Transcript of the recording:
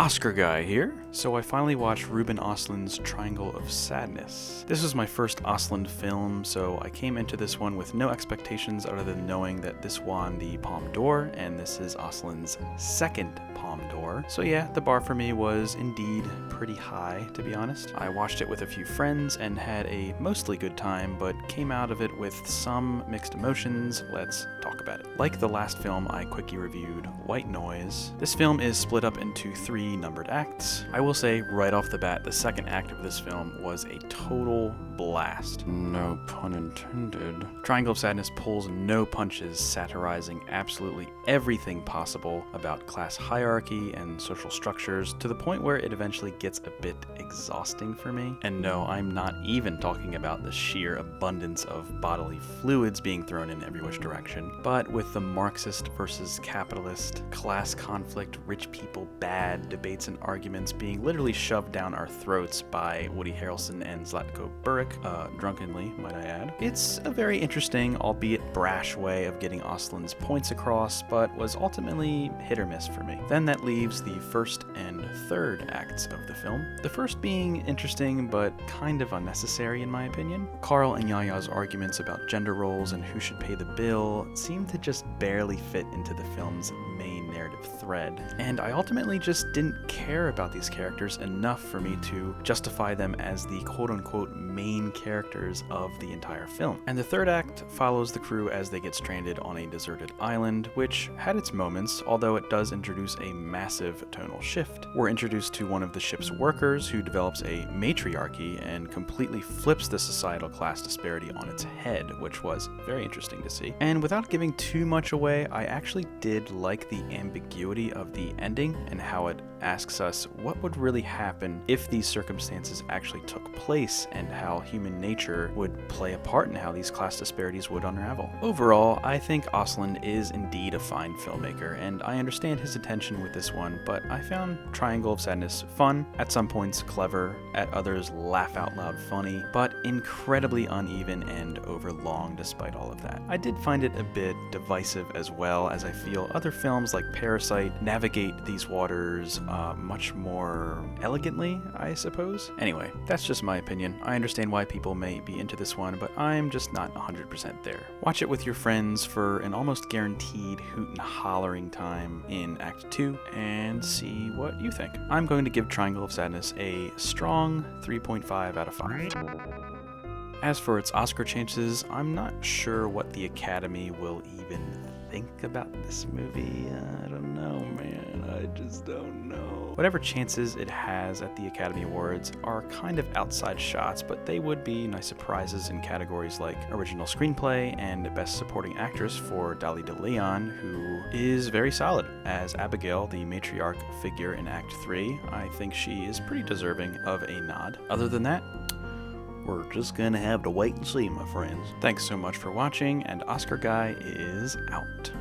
Oscar Guy here. So I finally watched Ruben Östlund's Triangle of Sadness. This was my first Östlund film, so I came into this one with no expectations other than knowing that this won the Palme d'Or, and this is Östlund's second Palme d'Or. So yeah, the bar for me was indeed pretty high, to be honest. I watched it with a few friends and had a mostly good time, but came out of it with some mixed emotions. Let's talk about it. Like the last film I Quickie reviewed, White Noise, this film is split up into 3 numbered acts. I will say right off the bat, the second act of this film was a total blast. No pun intended. Triangle of Sadness pulls no punches, satirizing absolutely everything possible about class hierarchy and social structures, to the point where it eventually gets a bit exhausting for me. And no, I'm not even talking about the sheer abundance of bodily fluids being thrown in every which direction, but with the Marxist versus capitalist, class conflict, rich people bad debates and arguments being literally shoved down our throats by Woody Harrelson and Zlatko Buric, drunkenly, might I add. It's a very interesting, albeit brash way of getting Östlund's points across, but was ultimately hit or miss for me. Then that leaves the first and third acts of the film. The first being interesting, but kind of unnecessary in my opinion. Carl and Yaya's arguments about gender roles and who should pay the bill seem to just barely fit into the film's main narrative thread, and I ultimately just didn't care about these characters enough for me to justify them as the quote-unquote main characters of the entire film. And the third act follows the crew as they get stranded on a deserted island, which had its moments, although it does introduce a massive tonal shift. We're introduced to one of the ship's workers who develops a matriarchy and completely flips the societal class disparity on its head, which was very interesting to see. And without giving too much away, I actually did like the ambiguity of the ending and how it asks us what would really happen if these circumstances actually took place, and how human nature would play a part in how these class disparities would unravel. Overall, I think Östlund is indeed a fine filmmaker, and I understand his intention with this one, but I found Triangle of Sadness fun, at some points clever, at others laugh out loud funny, but incredibly uneven and overlong despite all of that. I did find it a bit divisive as well, as I feel other films like Parasite navigate these waters much more elegantly, I suppose. Anyway, that's just my opinion. I understand why people may be into this one, but I'm just not 100% there. Watch it with your friends for an almost guaranteed hoot and hollering time in Act 2 and see what you think. I'm going to give Triangle of Sadness a strong 3.5 out of 5. As for its Oscar chances, I'm not sure what the Academy will even think about this movie. I don't know, man. I just don't know. Whatever chances it has at the Academy Awards are kind of outside shots, but they would be nice surprises in categories like Original Screenplay and Best Supporting Actress for Dali de Leon, who is very solid. As Abigail, the matriarch figure in Act 3, I think she is pretty deserving of a nod. Other than that, we're just gonna have to wait and see, my friends. Thanks so much for watching, and Oscar Guy is out.